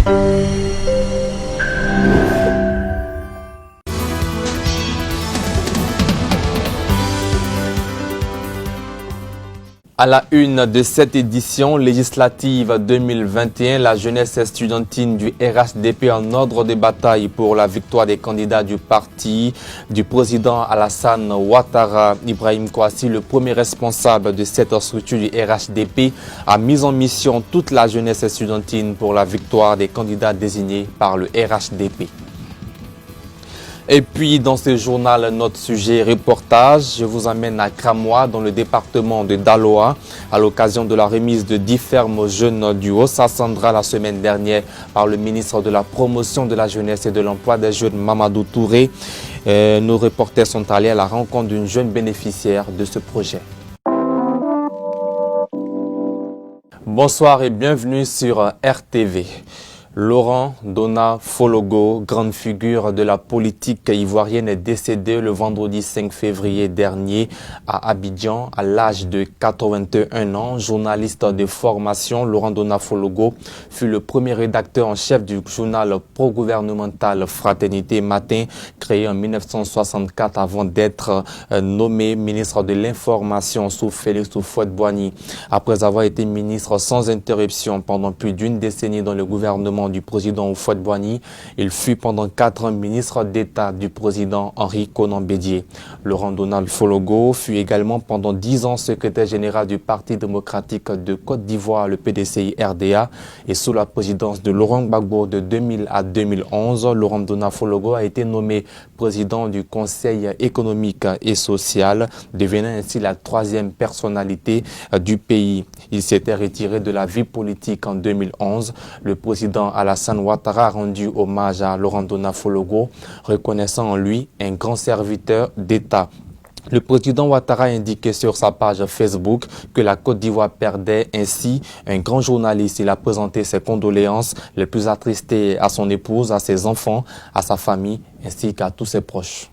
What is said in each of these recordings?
À la une de cette édition législative 2021, la jeunesse estudiantine du RHDP en ordre de bataille pour la victoire des candidats du parti du président Alassane Ouattara. Ibrahim Kouassi, le premier responsable de cette structure du RHDP, a mis en mission toute la jeunesse estudiantine pour la victoire des candidats désignés par le RHDP. Et puis, dans ce journal, notre sujet reportage, je vous emmène à Kramwa, dans le département de Daloa, à l'occasion de la remise de 10 fermes aux jeunes du Haut-Sassandra la semaine dernière par le ministre de la Promotion de la Jeunesse et de l'Emploi des Jeunes, Mamadou Touré. Nos reporters sont allés à la rencontre d'une jeune bénéficiaire de ce projet. Bonsoir et bienvenue sur RTV. Laurent Dona Fologo, grande figure de la politique ivoirienne, est décédé le vendredi 5 février dernier à Abidjan à l'âge de 81 ans. Journaliste de formation, Laurent Dona Fologo fut le premier rédacteur en chef du journal pro-gouvernemental Fraternité Matin, créé en 1964 avant d'être nommé ministre de l'Information sous Félix Houphouët-Boigny. Après avoir été ministre sans interruption pendant plus d'une décennie dans le gouvernement du président Houphouët-Boigny, il fut pendant 4 ans ministre d'État du président Henri Konan Bédié. Laurent Donald Fologo fut également pendant 10 ans secrétaire général du Parti démocratique de Côte d'Ivoire, le PDCI-RDA, et sous la présidence de Laurent Gbagbo de 2000 à 2011, Laurent Donald Fologo a été nommé président du Conseil économique et social, devenant ainsi la 3e personnalité du pays. Il s'était retiré de la vie politique en 2011. Le président Alassane Ouattara a rendu hommage à Laurent Dona Fologo, reconnaissant en lui un grand serviteur d'État. Le président Ouattara a indiqué sur sa page Facebook que la Côte d'Ivoire perdait ainsi un grand journaliste. Il a présenté ses condoléances les plus attristées à son épouse, à ses enfants, à sa famille ainsi qu'à tous ses proches.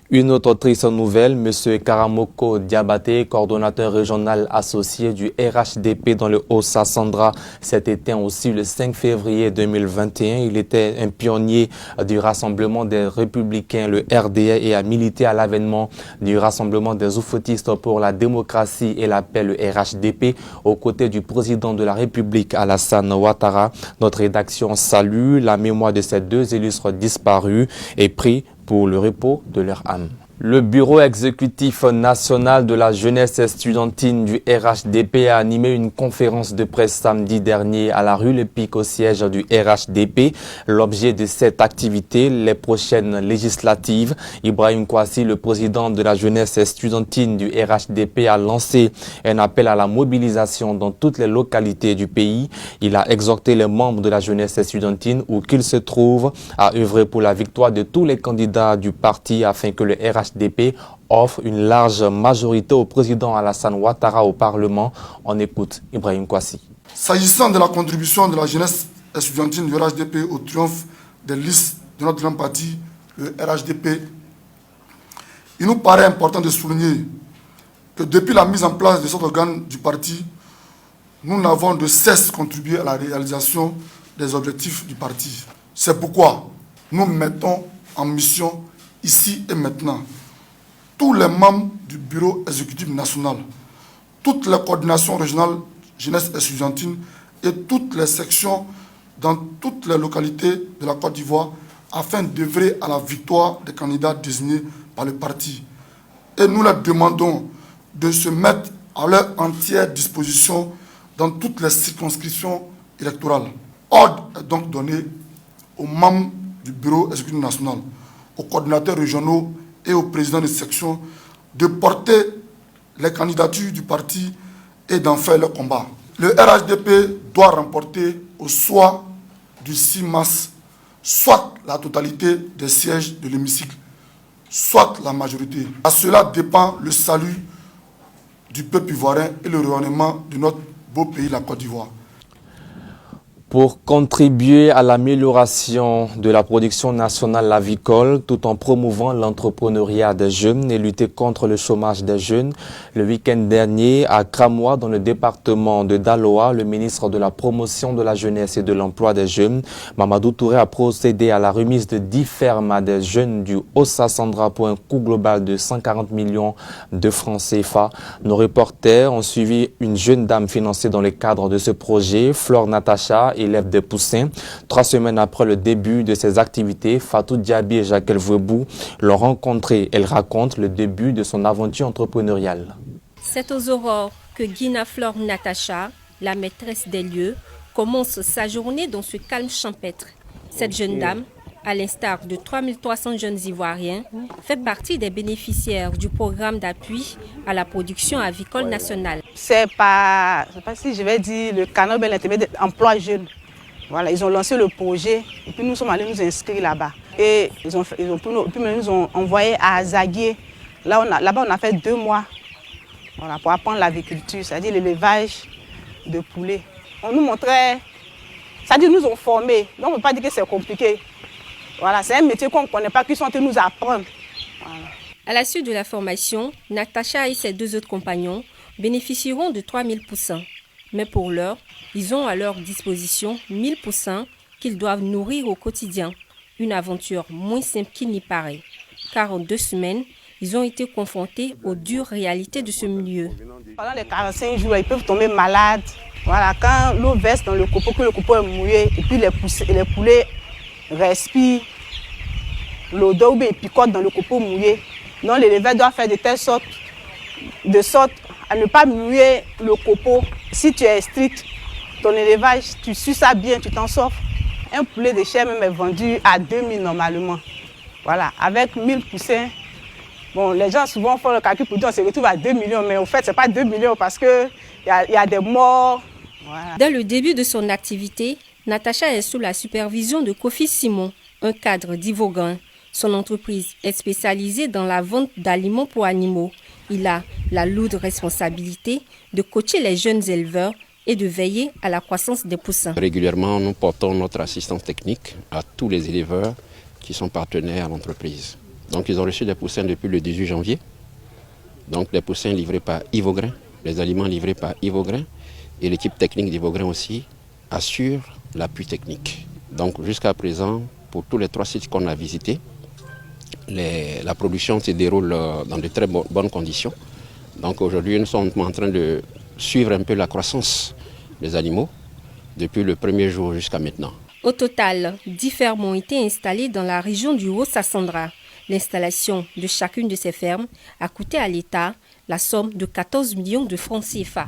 Une autre triste nouvelle, M. Karamoko Diabaté, coordonnateur régional associé du RHDP dans le Haut-Sassandra, s'est éteint aussi le 5 février 2021. Il était un pionnier du Rassemblement des Républicains, le RDA, et a milité à l'avènement du Rassemblement des Oufoutistes pour la démocratie et la paix, le RHDP, aux côtés du président de la République, Alassane Ouattara. Notre rédaction salue la mémoire de ces deux illustres disparus et prie pour le repos de leur âme. Le bureau exécutif national de la jeunesse estudiantine du RHDP a animé une conférence de presse samedi dernier à la rue Le Pic au siège du RHDP. L'objet de cette activité, les prochaines législatives. Ibrahim Kouassi, le président de la jeunesse estudiantine du RHDP, a lancé un appel à la mobilisation dans toutes les localités du pays. Il a exhorté les membres de la jeunesse estudiantine, où qu'ils se trouvent, à œuvrer pour la victoire de tous les candidats du parti afin que le RHDP offre une large majorité au président Alassane Ouattara au Parlement. On écoute Ibrahim Kouassi. S'agissant de la contribution de la jeunesse estudiantine du RHDP au triomphe des listes de notre grand parti, le RHDP, il nous paraît important de souligner que depuis la mise en place de cet organe du parti, nous n'avons de cesse contribué à la réalisation des objectifs du parti. C'est pourquoi nous mettons en mission ici et maintenant tous les membres du bureau exécutif national, toutes les coordinations régionales jeunesse estudiantine et toutes les sections dans toutes les localités de la Côte d'Ivoire afin d'œuvrer à la victoire des candidats désignés par le parti. Et nous leur demandons de se mettre à leur entière disposition dans toutes les circonscriptions électorales. Ordre est donc donné aux membres du bureau exécutif national, aux coordinateurs régionaux et aux présidents de section de porter les candidatures du parti et d'en faire leur combat. Le RHDP doit remporter au soir du 6 mars soit la totalité des sièges de l'hémicycle, soit la majorité. À cela dépend le salut du peuple ivoirien et le rayonnement de notre beau pays, la Côte d'Ivoire. Pour contribuer à l'amélioration de la production nationale avicole tout en promouvant l'entrepreneuriat des jeunes et lutter contre le chômage des jeunes, le week-end dernier à Cramois dans le département de Daloa, le ministre de la Promotion de la Jeunesse et de l'Emploi des Jeunes, Mamadou Touré, a procédé à la remise de 10 fermes à des jeunes du Haut-Sassandra pour un coût global de 140 millions de francs CFA. Nos reporters ont suivi une jeune dame financée dans le cadre de ce projet, Flore Natacha, élève des Poussins. 3 semaines après le début de ses activités, Fatou Diaby et Jacques Elvouebou l'ont rencontré. Elle raconte le début de son aventure entrepreneuriale. C'est aux aurores que Guina Flore Natacha, la maîtresse des lieux, commence sa journée dans ce calme champêtre. Cette jeune dame, à l'instar de 3300 jeunes Ivoiriens, fait partie des bénéficiaires du programme d'appui à la production avicole nationale. C'est pas si je vais dire le canal de l'intermédiaire d'emploi jeune. Voilà, ils ont lancé le projet et puis nous sommes allés nous inscrire là-bas. Et ils nous ont envoyé à Zaguier. Là-bas, on a fait 2 mois, voilà, pour apprendre l'aviculture, c'est-à-dire l'élevage de poulets. On nous montrait, c'est-à-dire nous ont formés. Donc on ne peut pas dire que c'est compliqué. Voilà, c'est un métier qu'on ne connaît pas, qu'ils sont en train de nous apprendre. Voilà. À la suite de la formation, Natacha et ses 2 autres compagnons bénéficieront de 3000 poussins. Mais pour l'heure, ils ont à leur disposition 1000 poussins qu'ils doivent nourrir au quotidien. Une aventure moins simple qu'il n'y paraît. Car en 2 semaines, ils ont été confrontés aux dures réalités de ce milieu. Pendant les 45 jours, ils peuvent tomber malades. Voilà, quand l'eau verse dans le copeau, que le copeau est mouillé, et puis les poulets respirent l'odeur ou bien ils picotent dans le copeau mouillé. Donc l'éleveur doit faire de telle sorte à ne pas mouiller le copeau. Si tu es strict, ton élevage, tu suis ça bien, tu t'en sors. Un poulet de chair même est vendu à 2000 normalement. Voilà, avec 1000 poussins. Bon, les gens souvent font le calcul pour dire on se retrouve à 2 millions, mais au fait, ce n'est pas 2 millions parce qu'il y a des morts. Voilà. Dès le début de son activité, Natacha est sous la supervision de Kofi Simon, un cadre d'Ivograin. Son entreprise est spécialisée dans la vente d'aliments pour animaux. Il a la lourde responsabilité de coacher les jeunes éleveurs et de veiller à la croissance des poussins. Régulièrement, nous portons notre assistance technique à tous les éleveurs qui sont partenaires à l'entreprise. Donc, ils ont reçu des poussins depuis le 18 janvier. Donc, les poussins livrés par Ivograin, les aliments livrés par Ivograin et l'équipe technique d'Ivograin aussi assure l'appui technique. Donc, jusqu'à présent, pour tous les 3 sites qu'on a visités, la production se déroule dans de très bonnes conditions. Donc, aujourd'hui, nous sommes en train de suivre un peu la croissance des animaux depuis le premier jour jusqu'à maintenant. Au total, 10 fermes ont été installées dans la région du Haut-Sassandra. L'installation de chacune de ces fermes a coûté à l'État la somme de 14 millions de francs CFA.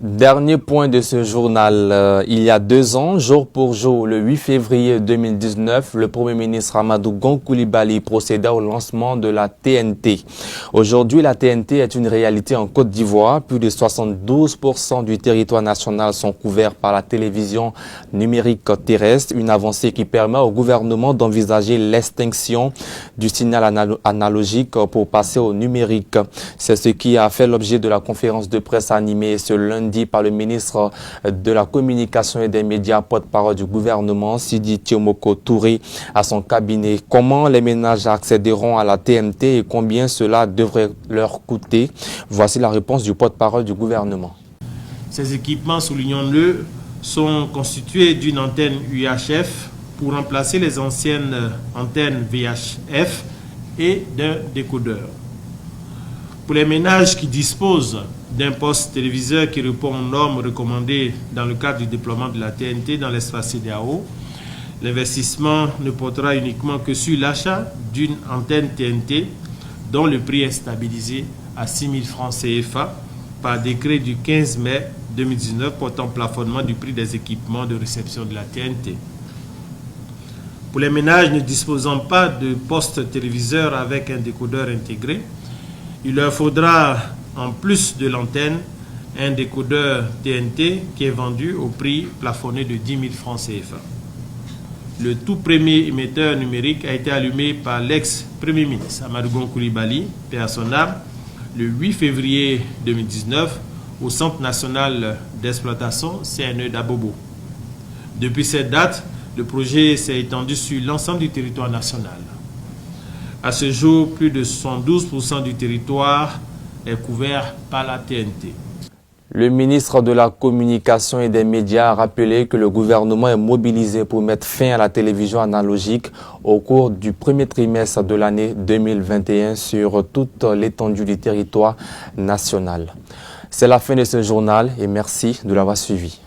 Dernier point de ce journal. Il y a 2 ans, jour pour jour, le 8 février 2019, le Premier ministre Amadou Gon Coulibaly procéda au lancement de la TNT. Aujourd'hui, la TNT est une réalité en Côte d'Ivoire. Plus de 72% du territoire national sont couverts par la télévision numérique terrestre, une avancée qui permet au gouvernement d'envisager l'extinction du signal analogique pour passer au numérique. C'est ce qui a fait l'objet de la conférence de presse animée ce lundi par le ministre de la Communication et des Médias, porte-parole du gouvernement, Sidi Tiomoko Touré, à son cabinet. Comment les ménages accéderont à la TNT et combien cela devrait leur coûter? Voici la réponse du porte-parole du gouvernement. Ces équipements, soulignons-le, sont constitués d'une antenne UHF pour remplacer les anciennes antennes VHF et d'un décodeur. Pour les ménages qui disposent d'un poste téléviseur qui répond aux normes recommandées dans le cadre du déploiement de la TNT dans l'espace CEDEAO, l'investissement ne portera uniquement que sur l'achat d'une antenne TNT dont le prix est stabilisé à 6 000 francs CFA par décret du 15 mai 2019 portant plafonnement du prix des équipements de réception de la TNT. Pour les ménages ne disposant pas de poste téléviseur avec un décodeur intégré, il leur faudra, en plus de l'antenne, un décodeur TNT qui est vendu au prix plafonné de 10 000 francs CFA. Le tout premier émetteur numérique a été allumé par l'ex-premier ministre Amadou Gon Coulibaly, paix à son âme, le 8 février 2019 au Centre national d'exploitation CNE d'Abobo. Depuis cette date, le projet s'est étendu sur l'ensemble du territoire national. À ce jour, plus de 72% du territoire est couvert par la TNT. Le ministre de la Communication et des Médias a rappelé que le gouvernement est mobilisé pour mettre fin à la télévision analogique au cours du premier trimestre de l'année 2021 sur toute l'étendue du territoire national. C'est la fin de ce journal et merci de l'avoir suivi.